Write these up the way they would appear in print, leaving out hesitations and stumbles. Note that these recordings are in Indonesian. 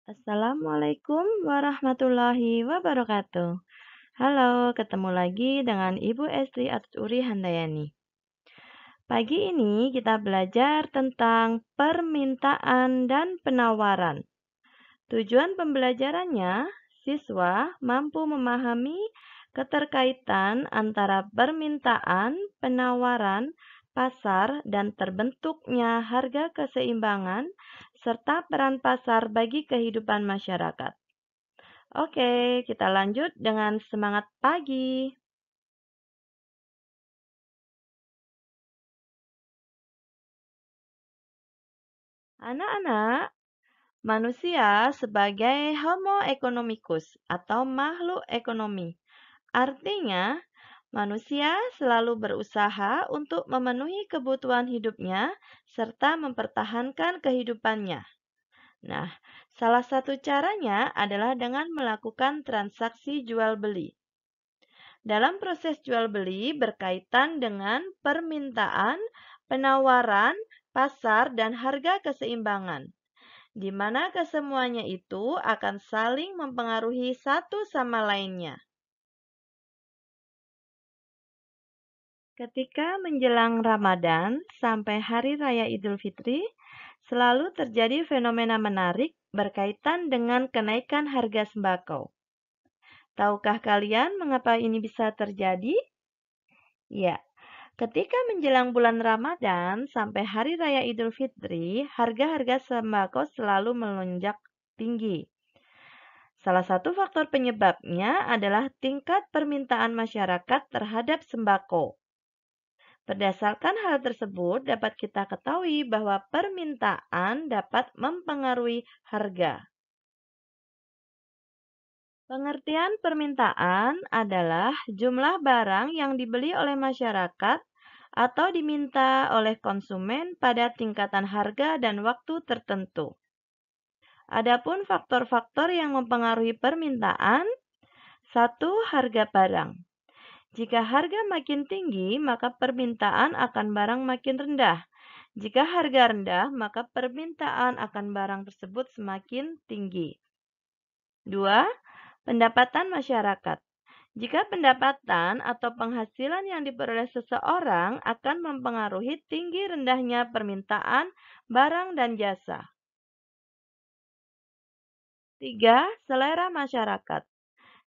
Assalamualaikum warahmatullahi wabarakatuh. Halo, ketemu lagi dengan Ibu Estri Aturi Handayani. Pagi ini kita belajar tentang permintaan dan penawaran. Tujuan pembelajarannya, siswa mampu memahami keterkaitan antara permintaan, penawaran, pasar, dan terbentuknya harga keseimbangan, serta peran pasar bagi kehidupan masyarakat. Oke, kita lanjut dengan semangat pagi. Anak-anak, manusia sebagai Homo economicus atau makhluk ekonomi. Artinya, manusia selalu berusaha untuk memenuhi kebutuhan hidupnya serta mempertahankan kehidupannya. Nah, salah satu caranya adalah dengan melakukan transaksi jual-beli. Dalam proses jual-beli berkaitan dengan permintaan, penawaran, pasar, dan harga keseimbangan, di mana kesemuanya itu akan saling mempengaruhi satu sama lainnya. Ketika menjelang Ramadan sampai Hari Raya Idul Fitri, selalu terjadi fenomena menarik berkaitan dengan kenaikan harga sembako. Tahukah kalian mengapa ini bisa terjadi? Ya, ketika menjelang bulan Ramadan sampai Hari Raya Idul Fitri, harga-harga sembako selalu melonjak tinggi. Salah satu faktor penyebabnya adalah tingkat permintaan masyarakat terhadap sembako. Berdasarkan hal tersebut, dapat kita ketahui bahwa permintaan dapat mempengaruhi harga. Pengertian permintaan adalah jumlah barang yang dibeli oleh masyarakat atau diminta oleh konsumen pada tingkatan harga dan waktu tertentu. Adapun faktor-faktor yang mempengaruhi permintaan, satu, harga barang. Jika harga makin tinggi, maka permintaan akan barang makin rendah. Jika harga rendah, maka permintaan akan barang tersebut semakin tinggi. 2. Pendapatan masyarakat. Jika pendapatan atau penghasilan yang diperoleh seseorang akan mempengaruhi tinggi rendahnya permintaan barang dan jasa. 3. Selera masyarakat.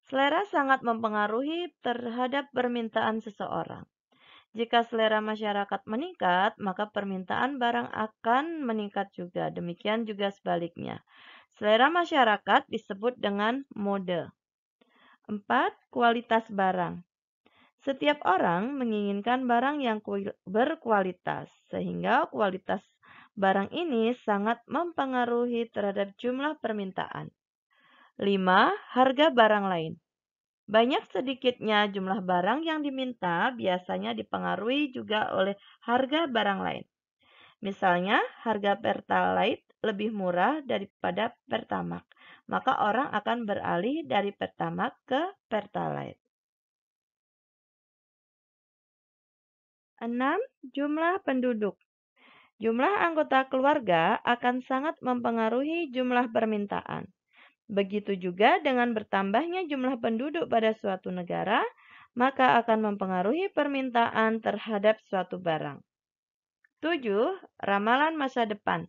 Selera sangat mempengaruhi terhadap permintaan seseorang. Jika selera masyarakat meningkat, maka permintaan barang akan meningkat juga. Demikian juga sebaliknya. Selera masyarakat disebut dengan mode. 4. Kualitas barang. Setiap orang menginginkan barang yang berkualitas, sehingga kualitas barang ini sangat mempengaruhi terhadap jumlah permintaan. 5. Harga barang lain. Banyak sedikitnya jumlah barang yang diminta biasanya dipengaruhi juga oleh harga barang lain. Misalnya, harga Pertalite lebih murah daripada Pertamax, maka orang akan beralih dari Pertamax ke Pertalite. 6. Jumlah penduduk. Jumlah anggota keluarga akan sangat mempengaruhi jumlah permintaan. Begitu juga dengan bertambahnya jumlah penduduk pada suatu negara, maka akan mempengaruhi permintaan terhadap suatu barang. 7. Ramalan masa depan.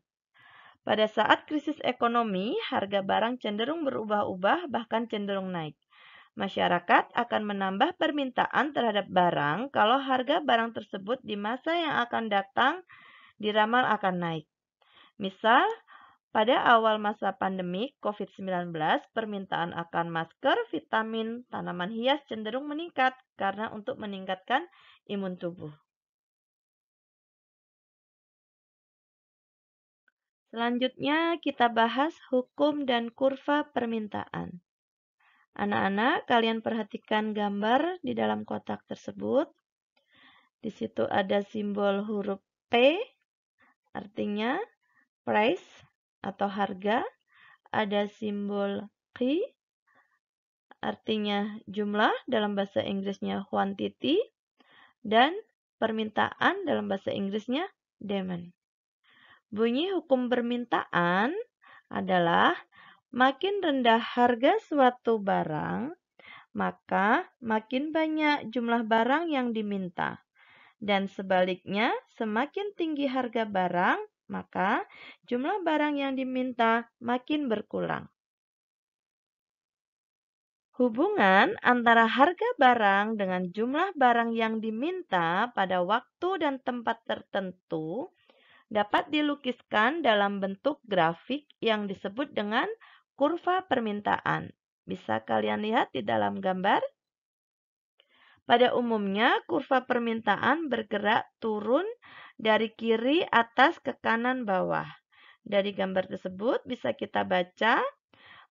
Pada saat krisis ekonomi, harga barang cenderung berubah-ubah bahkan cenderung naik. Masyarakat akan menambah permintaan terhadap barang kalau harga barang tersebut di masa yang akan datang diramal akan naik. Misal, pada awal masa pandemi COVID-19, permintaan akan masker, vitamin, tanaman hias cenderung meningkat karena untuk meningkatkan imun tubuh. Selanjutnya kita bahas hukum dan kurva permintaan. Anak-anak, kalian perhatikan gambar di dalam kotak tersebut. Di situ ada simbol huruf P, artinya price atau harga. Ada simbol Q, artinya jumlah, dalam bahasa Inggrisnya quantity, dan permintaan dalam bahasa Inggrisnya demand. Bunyi hukum permintaan adalah Makin rendah harga suatu barang, maka makin banyak jumlah barang yang diminta. Dan sebaliknya, semakin tinggi harga barang, maka jumlah barang yang diminta makin berkurang. Hubungan antara harga barang dengan jumlah barang yang diminta pada waktu dan tempat tertentu dapat dilukiskan dalam bentuk grafik yang disebut dengan kurva permintaan. Bisa kalian lihat di dalam gambar? Pada umumnya, kurva permintaan bergerak turun dari kiri atas ke kanan bawah. Dari gambar tersebut bisa kita baca,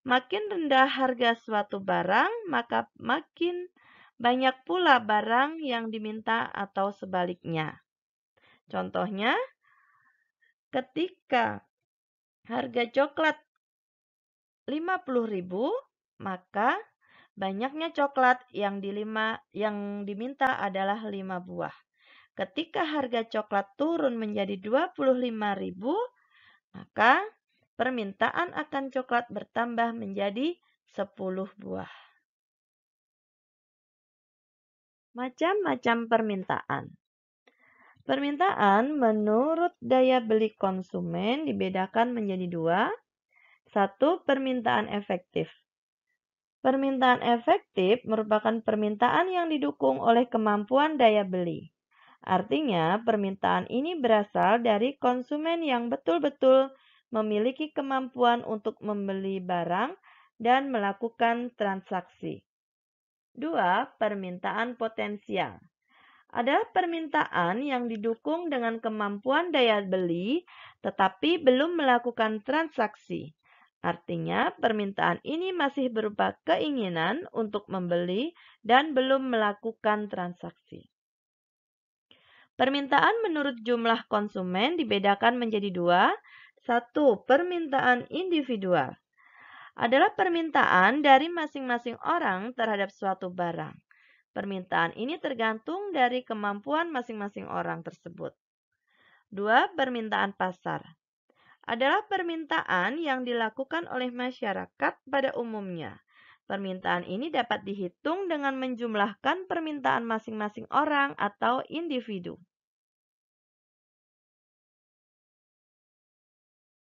makin rendah harga suatu barang, maka makin banyak pula barang yang diminta atau sebaliknya. Contohnya, ketika harga coklat 50.000, maka banyaknya coklat yang diminta adalah 5 buah. Ketika harga coklat turun menjadi 25.000, maka permintaan akan coklat bertambah menjadi 10 buah. Macam-macam permintaan. Permintaan menurut daya beli konsumen dibedakan menjadi dua. Satu, permintaan efektif. Permintaan efektif merupakan permintaan yang didukung oleh kemampuan daya beli. Artinya, permintaan ini berasal dari konsumen yang betul-betul memiliki kemampuan untuk membeli barang dan melakukan transaksi. Dua, permintaan potensial. Adalah permintaan yang didukung dengan kemampuan daya beli, tetapi belum melakukan transaksi. Artinya, permintaan ini masih berupa keinginan untuk membeli dan belum melakukan transaksi. Permintaan menurut jumlah konsumen dibedakan menjadi dua. Satu, permintaan individual. Adalah permintaan dari masing-masing orang terhadap suatu barang. Permintaan ini tergantung dari kemampuan masing-masing orang tersebut. Dua, permintaan pasar. Adalah permintaan yang dilakukan oleh masyarakat pada umumnya. Permintaan ini dapat dihitung dengan menjumlahkan permintaan masing-masing orang atau individu.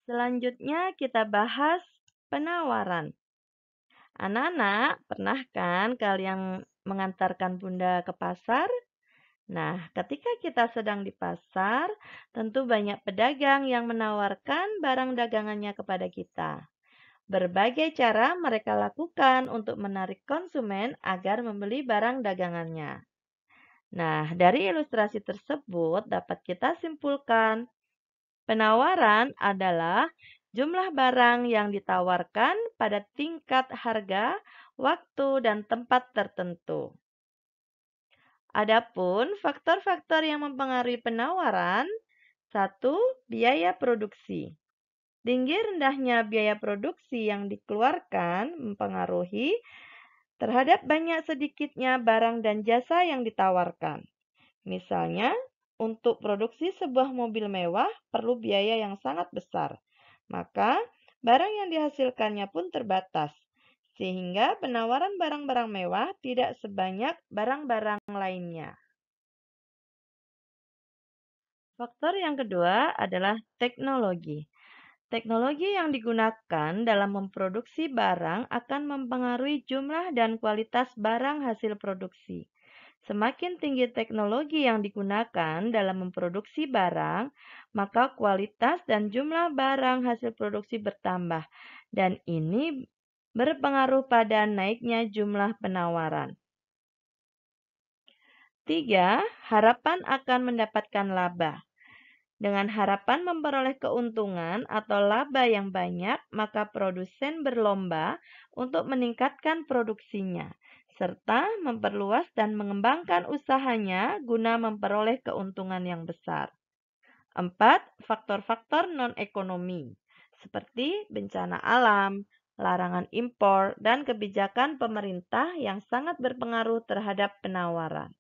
Selanjutnya kita bahas penawaran. Anak-anak, pernah kan kalian mengantarkan bunda ke pasar? Nah, ketika kita sedang di pasar, tentu banyak pedagang yang menawarkan barang dagangannya kepada kita. Berbagai cara mereka lakukan untuk menarik konsumen agar membeli barang dagangannya. Nah, dari ilustrasi tersebut dapat kita simpulkan, penawaran adalah jumlah barang yang ditawarkan pada tingkat harga, waktu, dan tempat tertentu. Adapun faktor-faktor yang mempengaruhi penawaran, satu, biaya produksi. Tinggi rendahnya biaya produksi yang dikeluarkan mempengaruhi terhadap banyak sedikitnya barang dan jasa yang ditawarkan. Misalnya, untuk produksi sebuah mobil mewah perlu biaya yang sangat besar. Maka, barang yang dihasilkannya pun terbatas. Sehingga penawaran barang-barang mewah tidak sebanyak barang-barang lainnya. Faktor yang kedua adalah teknologi. Teknologi yang digunakan dalam memproduksi barang akan mempengaruhi jumlah dan kualitas barang hasil produksi. Semakin tinggi teknologi yang digunakan dalam memproduksi barang, maka kualitas dan jumlah barang hasil produksi bertambah, dan ini berpengaruh pada naiknya jumlah penawaran. 3. Harapan akan mendapatkan laba. Dengan harapan memperoleh keuntungan atau laba yang banyak, maka produsen berlomba untuk meningkatkan produksinya, serta memperluas dan mengembangkan usahanya guna memperoleh keuntungan yang besar. 4. Faktor-faktor non-ekonomi, seperti bencana alam, larangan impor, dan kebijakan pemerintah yang sangat berpengaruh terhadap penawaran.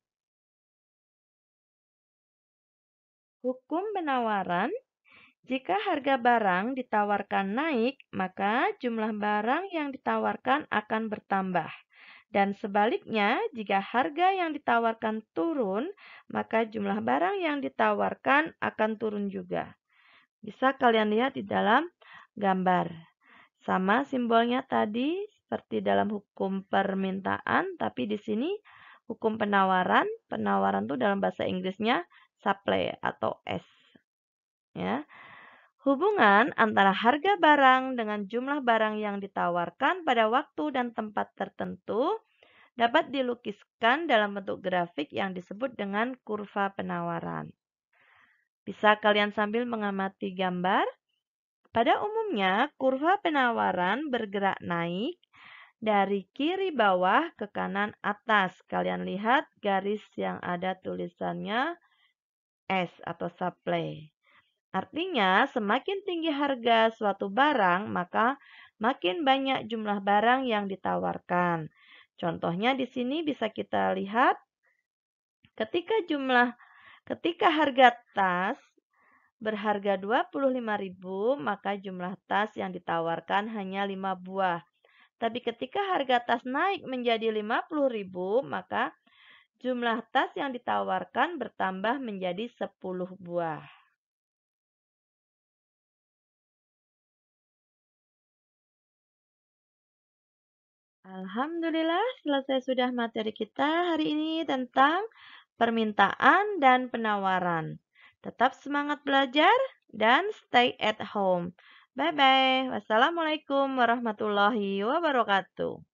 Hukum penawaran. Jika harga barang ditawarkan naik, maka jumlah barang yang ditawarkan akan bertambah. Dan sebaliknya, jika harga yang ditawarkan turun, maka jumlah barang yang ditawarkan akan turun juga. Bisa kalian lihat di dalam gambar. Sama simbolnya tadi seperti dalam hukum permintaan, tapi di sini hukum penawaran. Penawaran itu dalam bahasa Inggrisnya supply atau S. Ya. Hubungan antara harga barang dengan jumlah barang yang ditawarkan pada waktu dan tempat tertentu dapat dilukiskan dalam bentuk grafik yang disebut dengan kurva penawaran. Bisa kalian sambil mengamati gambar. Pada umumnya, kurva penawaran bergerak naik dari kiri bawah ke kanan atas. Kalian lihat garis yang ada tulisannya S atau supply. Artinya, semakin tinggi harga suatu barang, maka makin banyak jumlah barang yang ditawarkan. Contohnya di sini bisa kita lihat ketika harga tas berharga 25.000, maka jumlah tas yang ditawarkan hanya 5 buah. Tapi ketika harga tas naik menjadi 50.000, maka jumlah tas yang ditawarkan bertambah menjadi 10 buah. Alhamdulillah, selesai sudah materi kita hari ini tentang permintaan dan penawaran. Tetap semangat belajar dan stay at home. Bye-bye. Wassalamualaikum warahmatullahi wabarakatuh.